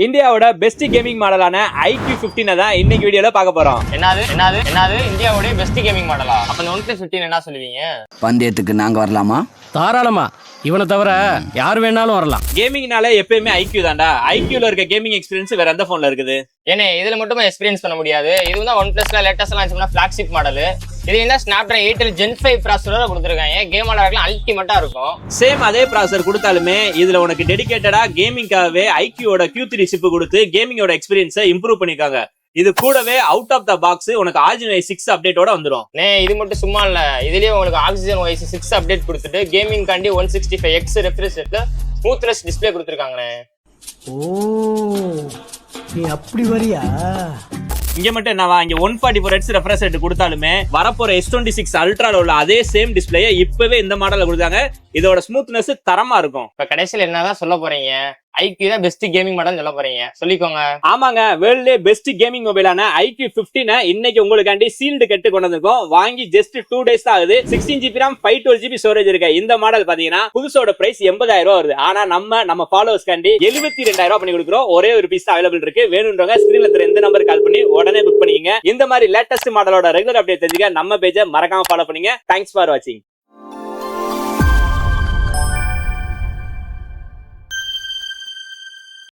இந்தியாவோட best gaming மாடலான IQ15 தான் இன்னைக்கு வீடியோல பார்க்க போறோம். என்னது இந்தியாவோட பெஸ்ட் கேமிங் மாடலா? அப்ப இந்த OnePlus 15 என்ன சொல்லுவீங்க? பந்தயத்துக்கு நாங்க வரலாமா? தாராளமா. இவனை தவிர யார் வேணாலும் வரலாம். கேமிங்னால எப்பயுமே IQ தான்டா. IQல இருக்க கேமிங் எக்ஸ்பீரியன்ஸ் வேற எந்த போன்ல இருக்குது? ஏனே இதுல மட்டும் எக்ஸ்பீரியன்ஸ் பண்ண முடியாது. இது வந்து OnePlusல லேட்டஸ்ட் லான்ச் ஃபிளாக்ஷிப் மாடல். இது என்ன Snapdragon 8 Gen 5 ப்ராசஸரோட கொடுத்திருக்காங்க. கேம் விளையாடலாம் அல்டிமேட்டா இருக்கும். சேம் அதே ப்ராசஸர் கொடுத்தாலுமே இதுல உனக்கு டெடிகேட்டடா கேமிங்காகவே IQவோட Q3 சிப் கொடுத்து கேமிங்கோட எக்ஸ்பீரியன்ஸை இம்ப்ரூவ் பண்ணிருக்காங்க. இது கூடவே அவுட் ஆஃப் த பாக்ஸ் உனக்கு Oxygen OS 6 அப்டேட்டோட வந்துரும். இது மட்டும் சும்மா இல்ல, இதுலயே உங்களுக்கு Oxygen OS 6 அப்டேட் கொடுத்துட்டு கேமிங் காண்டி 165Hz ரெஃப்ரெஷ் ரேட்ல ஸ்மூத்னஸ் டிஸ்ப்ளே கொடுத்திருக்காங்கனே. ஓ நீ அப்படி வரியா? இங்க மட்டும் என்னவா, இங்க 144Hz ரெஃப்ரெஷ் ரேட் கொடுத்தாலுமே வரப்போற S26 அல்ட்ரால உள்ள அதே சேம் டிஸ்ப்ளேயை இப்பவே இந்த மாடல்ல கொடுத்தாங்க. இதோட ஸ்மூத்னஸ் தரமா இருக்கும். இப்ப கடைசியில என்னதான் சொல்ல போறீங்க? IQ தான் பெஸ்ட் கேமிங் மாடல் சொல்ல போறீங்க, சொல்லிக்கோங்க. ஆமாங்க, வேர்ல்ட்லயே பெஸ்ட் கேமிங் மொபைலான IQ15 இன்னைக்கு உங்களுக்காண்டி சீல்டு கெட்டு கொண்டு வந்திருக்கோம். வாங்கி ஜஸ்ட் 2 days தான் ஆகுது. 16GB RAM 512GB ஸ்டோரேஜ் இருக்க இந்த மாடல் பாத்தீங்கன்னா புதுசோட பிரைஸ் 80,000 ரூபாய் வருது. ஆனா நம்ம ஃபாலோவர்ஸ் காண்டி 72,000 ரூபாய் பண்ணி கொடுக்குறோம். ஒரே ஒரு பீஸ் தான் அவைலபிள் இருக்கு. வேணும்ன்றவங்க ஸ்கிரீன்ல தெரிய எந்த நம்பர் கால் பண்ணி உடனே புக் பண்ணிக்கங்க. இந்த மாதிரி லேட்டஸ்ட் மாடலோட ரெகுலர் அப்டேட் தெரிஞ்சுக்க நம்ம பேஜை மறக்காம ஃபாலோ பண்ணுங்க. தேங்க்ஸ் ஃபார் வாட்சிங்.